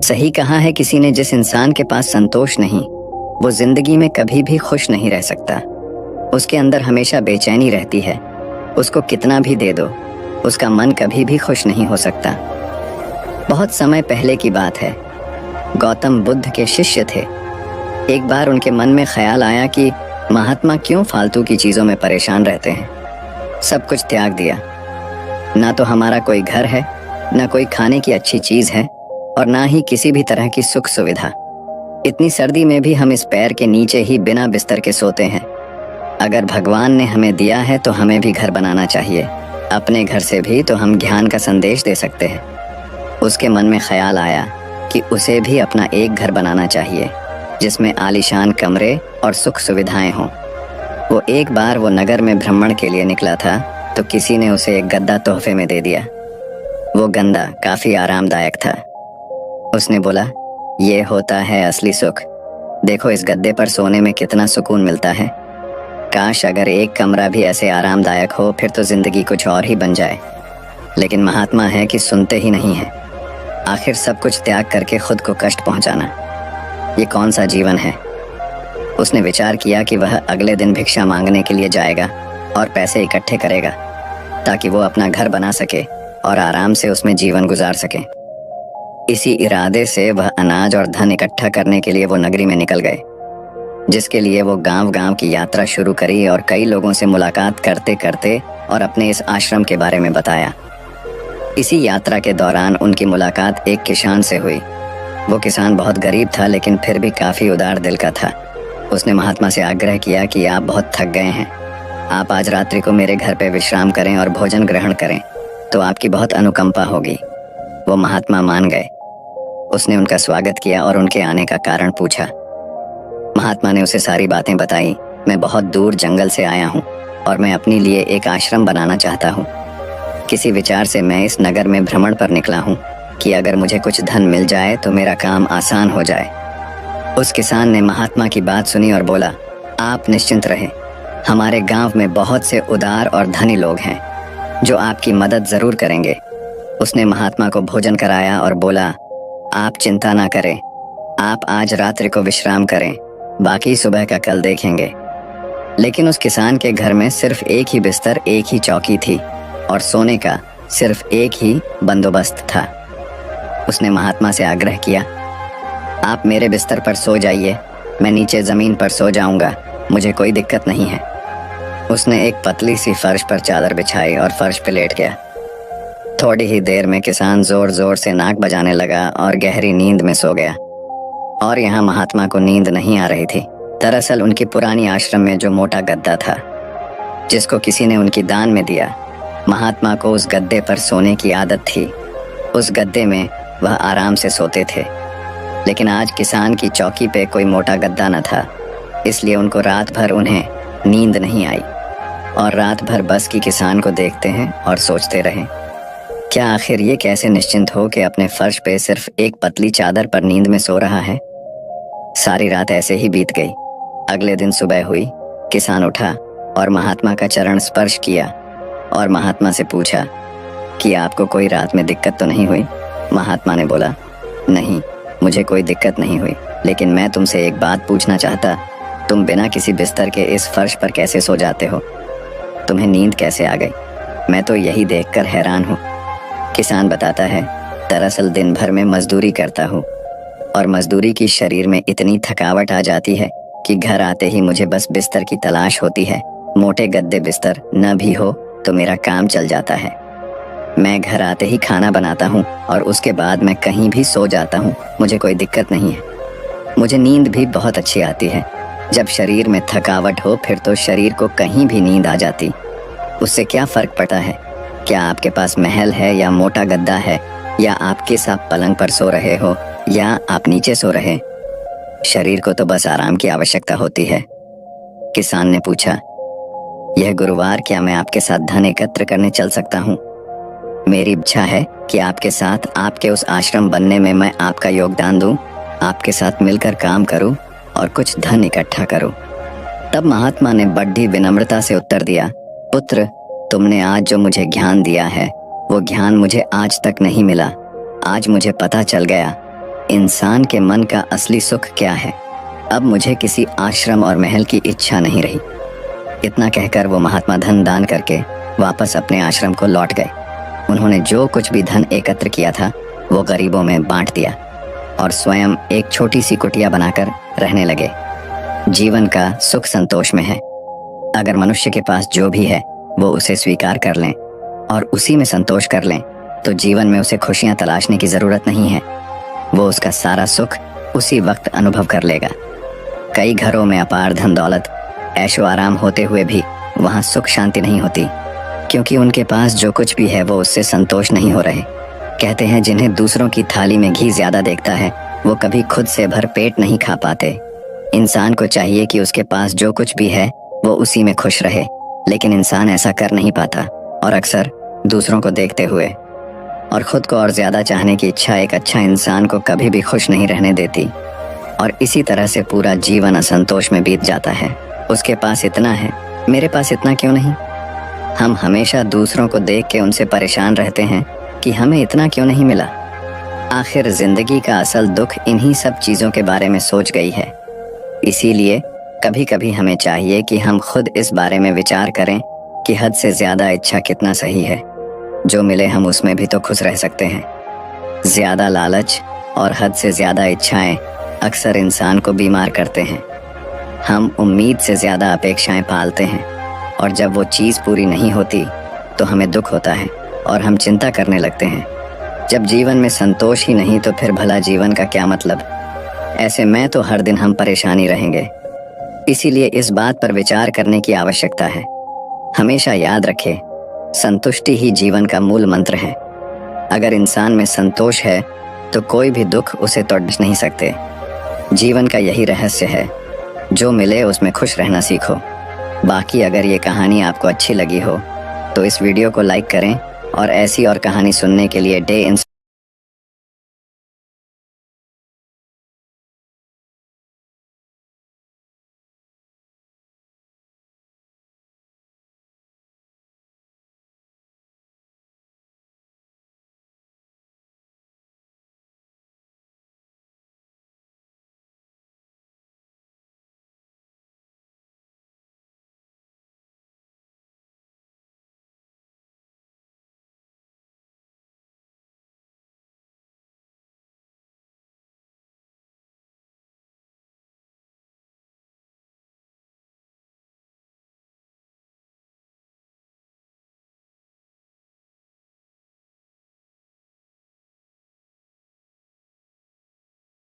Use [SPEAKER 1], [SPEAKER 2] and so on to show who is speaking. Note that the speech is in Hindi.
[SPEAKER 1] सही कहा है किसी ने, जिस इंसान के पास संतोष नहीं वो जिंदगी में कभी भी खुश नहीं रह सकता। उसके अंदर हमेशा बेचैनी रहती है। उसको कितना भी दे दो उसका मन कभी भी खुश नहीं हो सकता। बहुत समय पहले की बात है। गौतम बुद्ध के शिष्य थे। एक बार उनके मन में ख्याल आया कि महात्मा क्यों फालतू की चीजों में परेशान रहते हैं। सब कुछ त्याग दिया। ना तो हमारा कोई घर है, ना कोई खाने की अच्छी चीज है, और ना ही किसी भी तरह की सुख सुविधा। इतनी सर्दी में भी हम इस पैर के नीचे ही बिना बिस्तर के सोते हैं। अगर भगवान ने हमें दिया है तो हमें भी घर बनाना चाहिए। अपने घर से भी तो हम ज्ञान का संदेश दे सकते हैं। उसके मन में ख्याल आया कि उसे भी अपना एक घर बनाना चाहिए जिसमें आलीशान कमरे और सुख सुविधाएं हों। वो एक बार वो नगर में भ्रमण के लिए निकला था तो किसी ने उसे एक गद्दा तोहफे में दे दिया। वो गद्दा काफी आरामदायक था। उसने बोला, ये होता है असली सुख। देखो इस गद्दे पर सोने में कितना सुकून मिलता है। काश अगर एक कमरा भी ऐसे आरामदायक हो, फिर तो जिंदगी कुछ और ही बन जाए। लेकिन महात्मा है कि सुनते ही नहीं है। आखिर सब कुछ त्याग करके खुद को कष्ट पहुंचाना, ये कौन सा जीवन है। उसने विचार किया कि वह अगले दिन भिक्षा मांगने के लिए जाएगा और पैसे इकट्ठे करेगा ताकि वो अपना घर बना सके और आराम से उसमें जीवन गुजार सके। इसी इरादे से वह अनाज और धन इकट्ठा करने के लिए वो नगरी में निकल गए, जिसके लिए वो गांव-गांव की यात्रा शुरू करी और कई लोगों से मुलाकात करते करते और अपने इस आश्रम के बारे में बताया। इसी यात्रा के दौरान उनकी मुलाकात एक किसान से हुई। वो किसान बहुत गरीब था लेकिन फिर भी काफी उदार दिल का था। उसने महात्मा से आग्रह किया कि आप बहुत थक गए हैं, आप आज रात्रि को मेरे घर पे विश्राम करें और भोजन ग्रहण करें तो आपकी बहुत अनुकंपा होगी। वो महात्मा मान गए। उसने उनका स्वागत किया और उनके आने का कारण पूछा। महात्मा ने उसे सारी बातें बताई। मैं बहुत दूर जंगल से आया हूँ और मैं अपने लिए एक आश्रम बनाना चाहता हूँ। किसी विचार से मैं इस नगर में भ्रमण पर निकला हूँ कि अगर मुझे कुछ धन मिल जाए तो मेरा काम आसान हो जाए। उस किसान ने महात्मा की बात सुनी और बोला, आप निश्चिंत रहें, हमारे गांव में बहुत से उदार और धनी लोग हैं जो आपकी मदद जरूर करेंगे। उसने महात्मा को भोजन कराया और बोला, आप चिंता ना करें, आप आज रात्रि को विश्राम करें, बाकी सुबह का कल देखेंगे। लेकिन उस किसान के घर में सिर्फ एक ही बिस्तर, एक ही चौकी थी और सोने का सिर्फ एक ही बंदोबस्त था। उसने महात्मा से आग्रह किया, आप मेरे बिस्तर पर सो जाइए, मैं नीचे जमीन पर सो जाऊंगा, मुझे कोई दिक्कत नहीं है। उसने एक पतली सी फर्श पर चादर बिछाई और फर्श पे लेट गया। थोड़ी ही देर में किसान जोर जोर से नाक बजाने लगा और गहरी नींद में सो गया। और यहाँ महात्मा को नींद नहीं आ रही थी। दरअसल उनकी पुरानी आश्रम में जो मोटा गद्दा था जिसको किसी ने उनकी दान में दिया, महात्मा को उस गद्दे पर सोने की आदत थी। उस गद्दे में वह आराम से सोते थे। लेकिन आज किसान की चौकी पे कोई मोटा गद्दा न था, इसलिए उनको रात भर उन्हें नींद नहीं आई और रात भर बस की किसान को देखते हैं और सोचते रहे, क्या आखिर ये कैसे निश्चिंत हो कि अपने फर्श पे सिर्फ एक पतली चादर पर नींद में सो रहा है। सारी रात ऐसे ही बीत गई। अगले दिन सुबह हुई। किसान उठा और महात्मा का चरण स्पर्श किया और महात्मा से पूछा कि आपको कोई रात में दिक्कत तो नहीं हुई। महात्मा ने बोला, नहीं, मुझे कोई दिक्कत नहीं हुई, लेकिन मैं तुमसे एक बात पूछना चाहता, तुम बिना किसी बिस्तर के इस फर्श पर कैसे सो जाते हो? तुम्हें नींद कैसे आ गई? मैं तो यही देखकर हैरान हूँ। किसान बताता है, दरअसल दिन भर में मजदूरी करता हूँ और मजदूरी की शरीर में इतनी थकावट आ जाती है कि घर आते ही मुझे बस बिस्तर की तलाश होती है। मोटे गद्दे बिस्तर न भी हो तो मेरा काम चल जाता है। मैं घर आते ही खाना बनाता हूँ और उसके बाद मैं कहीं भी सो जाता हूँ, मुझे कोई दिक्कत नहीं है। मुझे नींद भी बहुत अच्छी आती है। जब शरीर में थकावट हो फिर तो शरीर को कहीं भी नींद आ जाती, उससे क्या फर्क पड़ता है? क्या आपके पास महल है या मोटा गद्दा है, या आपके साथ पलंग पर सो रहे हो या आप नीचे सो रहे, शरीर को तो बस आराम की आवश्यकता होती है। किसान ने पूछा, यह गुरुवार क्या मैं आपके साथ धन एकत्र करने चल सकता हूँ? मेरी इच्छा है कि आपके साथ आपके उस आश्रम बनने में मैं आपका योगदान दूं, आपके साथ मिलकर काम करूं और कुछ धन इकट्ठा करूं। तब महात्मा ने बड़ी विनम्रता से उत्तर दिया, पुत्र, तुमने आज जो मुझे ज्ञान दिया है वो ज्ञान मुझे आज तक नहीं मिला। आज मुझे पता चल गया इंसान के मन का असली सुख क्या है। अब मुझे किसी आश्रम और महल की इच्छा नहीं रही। इतना कहकर वो महात्मा धन दान करके वापस अपने आश्रम को लौट गए। उन्होंने जो कुछ भी धन एकत्र किया था वो गरीबों में बांट दिया और स्वयं एक छोटी सी कुटिया बनाकर रहने लगे। जीवन का सुख संतोष में है। अगर मनुष्य के पास जो भी है वो उसे स्वीकार कर लें और उसी में संतोष कर लें तो जीवन में उसे खुशियां तलाशने की जरूरत नहीं है। वो उसका सारा सुख उसी वक्त अनुभव कर लेगा। कई घरों में अपार धन दौलत ऐशो आराम होते हुए भी वहां सुख शांति नहीं होती, क्योंकि उनके पास जो कुछ भी है वो उससे संतोष नहीं हो रहे। कहते हैं जिन्हें दूसरों की थाली में घी ज्यादा देखता है वो कभी खुद से भर पेट नहीं खा पाते। इंसान को चाहिए कि उसके पास जो कुछ भी है वो उसी में खुश रहे, लेकिन इंसान ऐसा कर नहीं पाता और अक्सर दूसरों को देखते हुए और खुद को और ज्यादा चाहने की इच्छा एक अच्छा इंसान को कभी भी खुश नहीं रहने देती और इसी तरह से पूरा जीवन असंतोष में बीत जाता है। उसके पास इतना है, मेरे पास इतना क्यों नहीं। हम हमेशा दूसरों को देख के उनसे परेशान रहते हैं कि हमें इतना क्यों नहीं मिला। आखिर जिंदगी का असल दुख इन्हीं सब चीजों के बारे में सोच गई है। इसीलिए कभी कभी हमें चाहिए कि हम खुद इस बारे में विचार करें कि हद से ज्यादा इच्छा कितना सही है। जो मिले हम उसमें भी तो खुश रह सकते हैं। ज्यादा लालच और हद से ज्यादा इच्छाएं अक्सर इंसान को बीमार करते हैं। हम उम्मीद से ज्यादा अपेक्षाएं पालते हैं और जब वो चीज़ पूरी नहीं होती तो हमें दुख होता है और हम चिंता करने लगते हैं। जब जीवन में संतोष ही नहीं तो फिर भला जीवन का क्या मतलब। ऐसे में तो हर दिन हम परेशानी रहेंगे। इसीलिए इस बात पर विचार करने की आवश्यकता है। हमेशा याद रखें, संतुष्टि ही जीवन का मूल मंत्र है। अगर इंसान में संतोष है तो कोई भी दुख उसे तोड़ नहीं सकते। जीवन का यही रहस्य है, जो मिले उसमें खुश रहना सीखो। बाकी अगर ये कहानी आपको अच्छी लगी हो तो इस वीडियो को लाइक करें और ऐसी और कहानी सुनने के लिए डे